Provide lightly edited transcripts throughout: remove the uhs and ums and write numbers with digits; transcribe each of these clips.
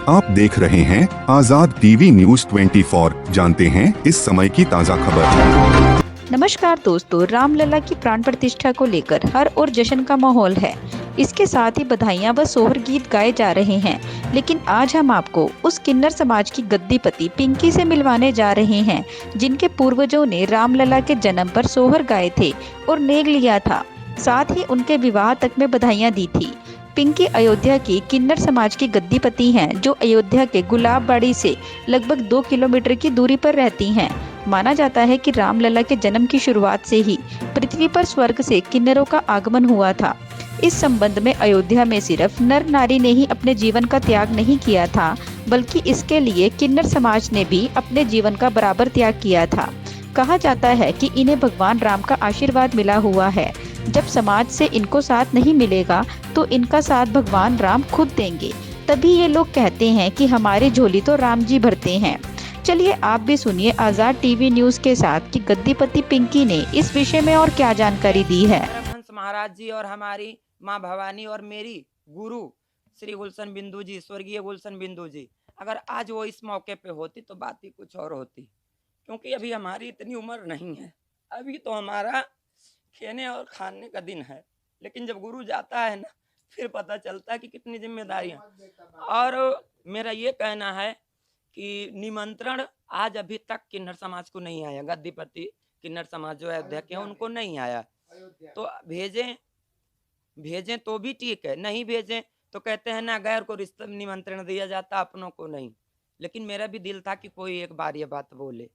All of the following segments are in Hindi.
आप देख रहे हैं आजाद टीवी न्यूज 24। जानते हैं इस समय की ताज़ा खबर। नमस्कार दोस्तों, रामलला की प्राण प्रतिष्ठा को लेकर हर ओर जश्न का माहौल है। इसके साथ ही बधाइयां व सोहर गीत गाए जा रहे हैं। लेकिन आज हम आपको उस किन्नर समाज की गद्दीपति पिंकी से मिलवाने जा रहे हैं, जिनके पूर्वजों ने रामलला के जन्म पर सोहर गाए थे और नेग लिया था। साथ ही उनके विवाह तक में बधाइयां दी थी। पिंकी अयोध्या की किन्नर समाज की गद्दीपति हैं, जो अयोध्या के गुलाबबाड़ी से लगभग 2 किलोमीटर की दूरी पर रहती हैं। माना जाता है कि रामलला के जन्म की शुरुआत से ही पृथ्वी पर स्वर्ग से किन्नरों का आगमन हुआ था। इस संबंध में अयोध्या में सिर्फ नर नारी ने ही अपने जीवन का त्याग नहीं किया था, बल्कि इसके लिए किन्नर समाज ने भी अपने जीवन का बराबर त्याग किया था। कहा जाता है कि इन्हें भगवान राम का आशीर्वाद मिला हुआ है। जब समाज से इनको साथ नहीं मिलेगा तो इनका साथ भगवान राम खुद देंगे। तभी ये लोग कहते हैं कि हमारी झोली तो राम जी भरते हैं। चलिए आप भी सुनिए आजाद टीवी न्यूज के साथ कि गद्दीपति पिंकी ने इस विषय में और क्या जानकारी दी है। परमहंस महाराज जी और हमारी माँ भवानी और मेरी गुरु श्री गुलशन बिंदु जी, स्वर्गीय गुलशन बिंदु जी, अगर आज वो इस मौके पे होती तो बात ही कुछ और होती। क्योंकि अभी हमारी इतनी उम्र नहीं है, अभी तो हमारा खेने और खाने का दिन है। लेकिन जब गुरु जाता है ना, फिर पता चलता है कि कितनी जिम्मेदारियां। और मेरा ये कहना है कि निमंत्रण आज अभी तक किन्नर समाज को नहीं आया। गद्दीपति किन्नर समाज जो अयोध्या के हैं उनको नहीं आया। तो भेजें भेजें तो भी ठीक है, नहीं भेजें तो कहते हैं ना, गैर को रिश्ते में निमंत्रण दिया जाता, अपनों को नहीं। लेकिन मेरा भी दिल था कि कोई एक बार ये बात बोले।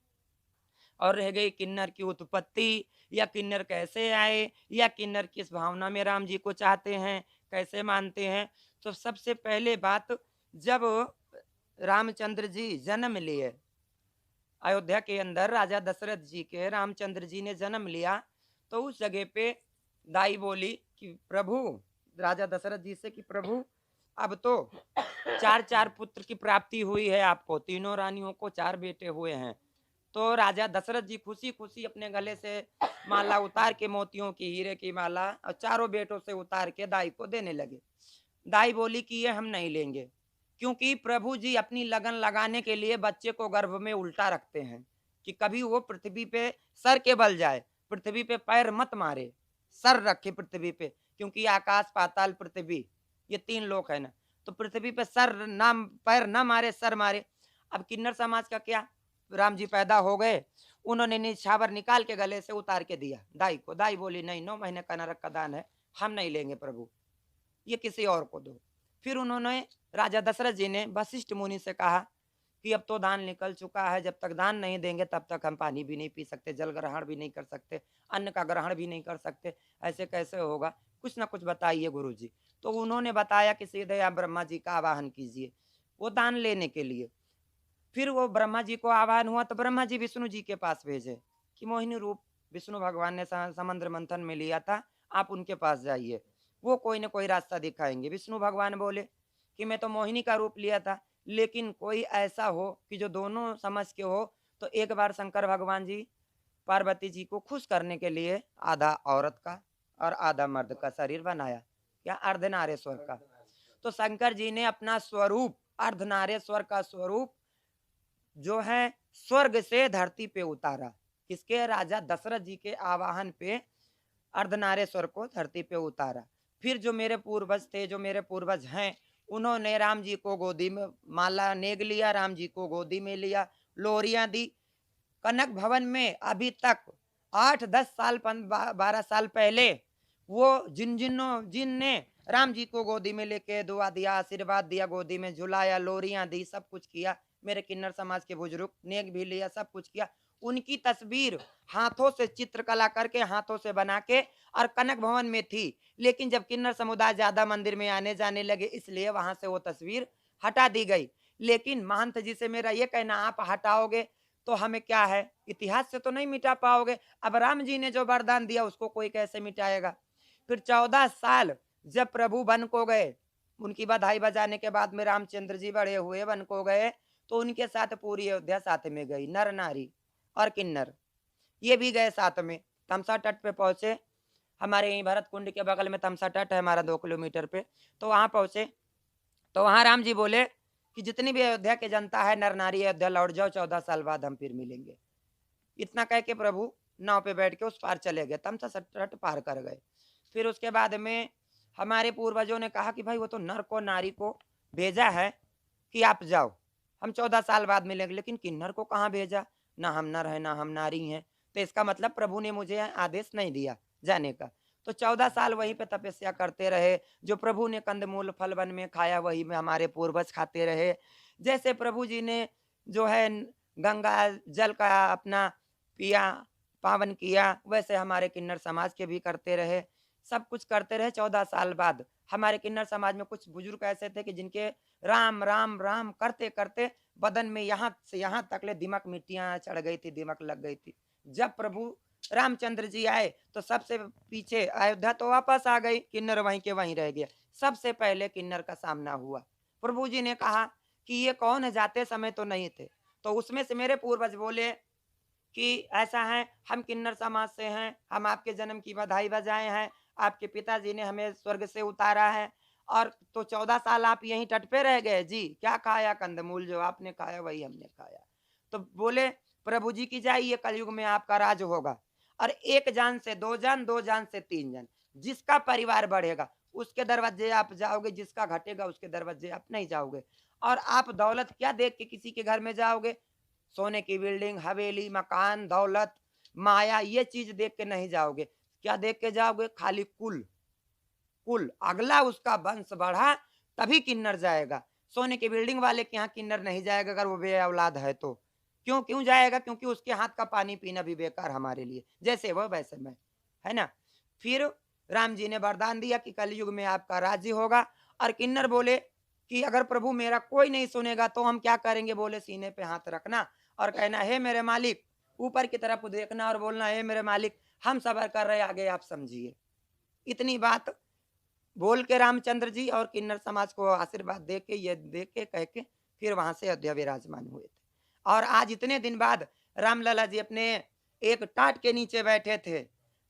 और रह गई किन्नर की उत्पत्ति, या किन्नर कैसे आए, या किन्नर किस भावना में राम जी को चाहते हैं, कैसे मानते हैं। तो सबसे पहले बात, जब रामचंद्र जी जन्म लिए अयोध्या के अंदर, राजा दशरथ जी के रामचंद्र जी ने जन्म लिया, तो उस जगह पे दाई बोली कि प्रभु, राजा दशरथ जी से कि प्रभु अब तो 4 पुत्र की प्राप्ति हुई है आपको, तीनों रानियों को 4 बेटे हुए हैं। तो राजा दशरथ जी खुशी खुशी अपने गले से माला उतार के, मोतियों की, हीरे की माला, और 4 बेटों से उतार के दाई को देने लगे। दाई बोली कि ये हम नहीं लेंगे, क्योंकि प्रभु जी अपनी लगन लगाने के लिए बच्चे को गर्भ में उल्टा रखते हैं कि कभी वो पृथ्वी पे सर के बल जाए, पृथ्वी पे पैर मत मारे, सर रखे पृथ्वी पे। क्योंकि आकाश, पाताल, पृथ्वी, ये 3 लोक है ना, तो पृथ्वी पे सर ना, पैर ना मारे, सर मारे। अब किन्नर समाज का क्या, राम जी पैदा हो गए, उन्होंने निछावर निकाल के गले से उतार के दिया दाई को। दाई बोली नहीं, 9 महीने का नरक का दान है, हम नहीं लेंगे प्रभु, ये किसी और को दो। फिर उन्होंने, राजा दशरथ जी ने वशिष्ठ मुनि से कहा कि अब तो दान निकल चुका है, जब तक दान नहीं देंगे तब तक हम पानी भी नहीं पी सकते, जल ग्रहण भी नहीं कर सकते, अन्न का ग्रहण भी नहीं कर सकते, ऐसे कैसे होगा, कुछ ना कुछ बताइए गुरु जी। तो उन्होंने बताया कि सीधे आप ब्रह्मा जी का आवाहन कीजिए, वो दान लेने के लिए। फिर वो ब्रह्मा जी को आह्वान हुआ तो ब्रह्मा जी विष्णु जी के पास भेजे कि मोहिनी रूप विष्णु भगवान ने समुद्र मंथन में लिया था, आप उनके पास जाइए, वो कोई ना कोई रास्ता दिखाएंगे। विष्णु भगवान बोले कि मैं तो मोहिनी का रूप लिया था, लेकिन कोई ऐसा हो कि जो दोनों समझ के हो। तो एक बार शंकर भगवान जी पार्वती जी को खुश करने के लिए आधा औरत का और आधा मर्द का शरीर बनाया, या अर्धनारेश्वर का। तो शंकर जी ने अपना स्वरूप, अर्धनारेश्वर का स्वरूप जो है, स्वर्ग से धरती पे उतारा। किसके, राजा दशरथ जी के आवाहन पे अर्धनारेश्वर को धरती पे उतारा। फिर जो मेरे पूर्वज थे, जो मेरे पूर्वज हैं, उन्होंने राम जी को गोदी में माला नेग लिया, राम जी को गोदी में लिया, लोरियां दी। कनक भवन में अभी तक 8-10 साल 12 साल पहले वो जिन ने राम जी को गोदी में लेके दुआ दिया, आशीर्वाद दिया, गोदी में झुलाया, लोरियां दी, सब कुछ किया। मेरे किन्नर समाज के बुजुर्ग नेक भी लिया, सब कुछ किया। उनकी तस्वीर हाथों से चित्रकला करके, हाथों से बना के, और कनक भवन में थी। लेकिन जब किन्नर समुदाय ज्यादा मंदिर में आने जाने लगे, इसलिए वहां से वो तस्वीर हटा दी गई। लेकिन महंत जी से मेरा ये कहना, आप हटाओगे तो हमें क्या है, इतिहास से तो नहीं मिटा पाओगे। अब राम जी ने जो वरदान दिया उसको कोई कैसे मिटाएगा। फिर 14 साल जब प्रभु वन को गए, उनकी बधाई बजाने के बाद में रामचंद्र जी बड़े हुए, वन को गए, तो उनके साथ पूरी अयोध्या साथ में गई, नर नारी और किन्नर, ये भी गए साथ में। तमसा तट पे पहुंचे, हमारे यहीं भरत कुंड के बगल में तमसा तट है हमारा, 2 किलोमीटर पे। तो वहां पहुंचे, तो वहां राम जी बोले कि जितनी भी अयोध्या की जनता है, नर नारी अयोध्या लौट जाओ, 14 साल बाद हम फिर मिलेंगे। इतना कह के प्रभु नाव पे बैठ के उस पार चले गए, तमसा सटरट पार कर गए। फिर उसके बाद में हमारे पूर्वजों ने कहा कि भाई वो तो नर को नारी को भेजा है कि आप जाओ, हम 14 साल बाद मिलेंगे, लेकिन किन्नर को कहाँ भेजा? ना हम नर हैं ना हम नारी हैं, तो इसका मतलब प्रभु ने मुझे आदेश नहीं दिया जाने का। तो 14 साल वहीं पे तपस्या करते रहे। जो प्रभु ने कंदमूल फल वन में खाया वही में हमारे पूर्वज खाते रहे। जैसे प्रभु जी ने जो है गंगा जल का अपना पिया, पावन किया, वैसे हमारे किन्नर समाज के भी करते रहे। सब कुछ करते रहे। 14 साल बाद हमारे किन्नर समाज में कुछ बुजुर्ग ऐसे थे कि जिनके राम राम राम करते करते बदन में यहाँ से यहाँ तक ले दिमक मिट्टियां चढ़ गई थी, दिमक लग गई थी। जब प्रभु रामचंद्र जी आए तो सबसे पीछे अयोध्या तो वापस आ गई, किन्नर वहीं के वहीं रह गया। सबसे पहले किन्नर का सामना हुआ। प्रभु जी ने कहा कि ये कौन है, जाते समय तो नहीं थे। तो उसमें से मेरे पूर्वज बोले कि ऐसा है, हम किन्नर समाज से हैं, हम आपके जन्म की बधाई बजाए हैं, आपके पिताजी ने हमें स्वर्ग से उतारा है, और तो 14 साल आप यहीं तट पे रह गए जी, क्या खाया? कंदमूल जो आपने खाया वही हमने खाया। तो बोले प्रभु जी की जय, ये कलयुग में आपका राज होगा, और एक जान से दो जान, दो जान से तीन जान, जिसका परिवार बढ़ेगा उसके दरवाजे आप जाओगे, जिसका घटेगा उसके दरवाजे आप नहीं जाओगे। और आप दौलत क्या देख के किसी के घर में जाओगे? सोने की बिल्डिंग, हवेली, मकान, दौलत, माया, ये चीज देख के नहीं जाओगे। क्या देख के जाओगे? खाली कुल। कुल अगला उसका वंश बढ़ा तभी किन्नर जाएगा। सोने की बिल्डिंग वाले के यहाँ किन्नर नहीं जाएगा अगर वो बे औलाद है तो। क्यों जाएगा? क्योंकि उसके हाथ का पानी पीना भी बेकार हमारे लिए, जैसे वह वैसे मैं, है ना। फिर राम जी ने वरदान दिया कि कलयुग में आपका राज्य होगा। और किन्नर बोले कि अगर प्रभु मेरा कोई नहीं सुनेगा तो हम क्या करेंगे? बोले सीने पे हाथ रखना और कहना, हे मेरे मालिक, ऊपर की तरफ देखना और बोलना, हे मेरे मालिक, हम सबर कर रहे, आगे आप समझिए। इतनी बात बोल के रामचंद्र जी और किन्नर समाज को आशीर्वाद दे के, ये दे के, कह के फिर वहां से अयोध्या विराजमान हुए थे। और आज इतने दिन बाद रामलला जी अपने एक टाट के नीचे बैठे थे।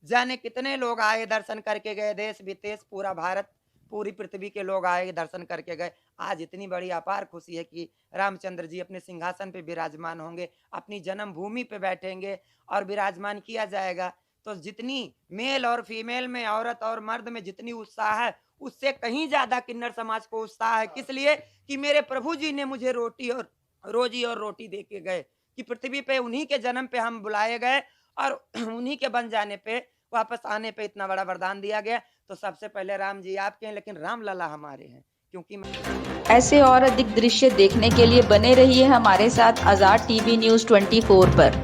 जाने कितने लोग आए, दर्शन करके गए, देश विदेश पूरा भारत, पूरी पृथ्वी के लोग आए, दर्शन करके गए। आज इतनी बड़ी अपार खुशी है कि रामचंद्र जी अपने सिंहासन पे विराजमान होंगे, अपनी जन्मभूमि पे बैठेंगे और विराजमान किया जाएगा। तो जितनी मेल और फीमेल में, औरत और मर्द में जितनी उत्साह है, उससे कहीं ज्यादा किन्नर समाज को उत्साह है। किस लिए? कि मेरे प्रभु जी ने मुझे रोटी और रोजी और रोटी दे के गए, कि पृथ्वी पे उन्हीं के जन्म पे हम बुलाए गए और उन्हीं के बन जाने पे, वापस आने पे इतना बड़ा वरदान दिया गया। तो सबसे पहले राम जी आपके हैं, लेकिन राम लला हमारे हैं, क्योंकि ऐसे और अधिक दृश्य देखने के लिए बने रहिए हमारे साथ आज़ाद टीवी न्यूज़ 24 पर।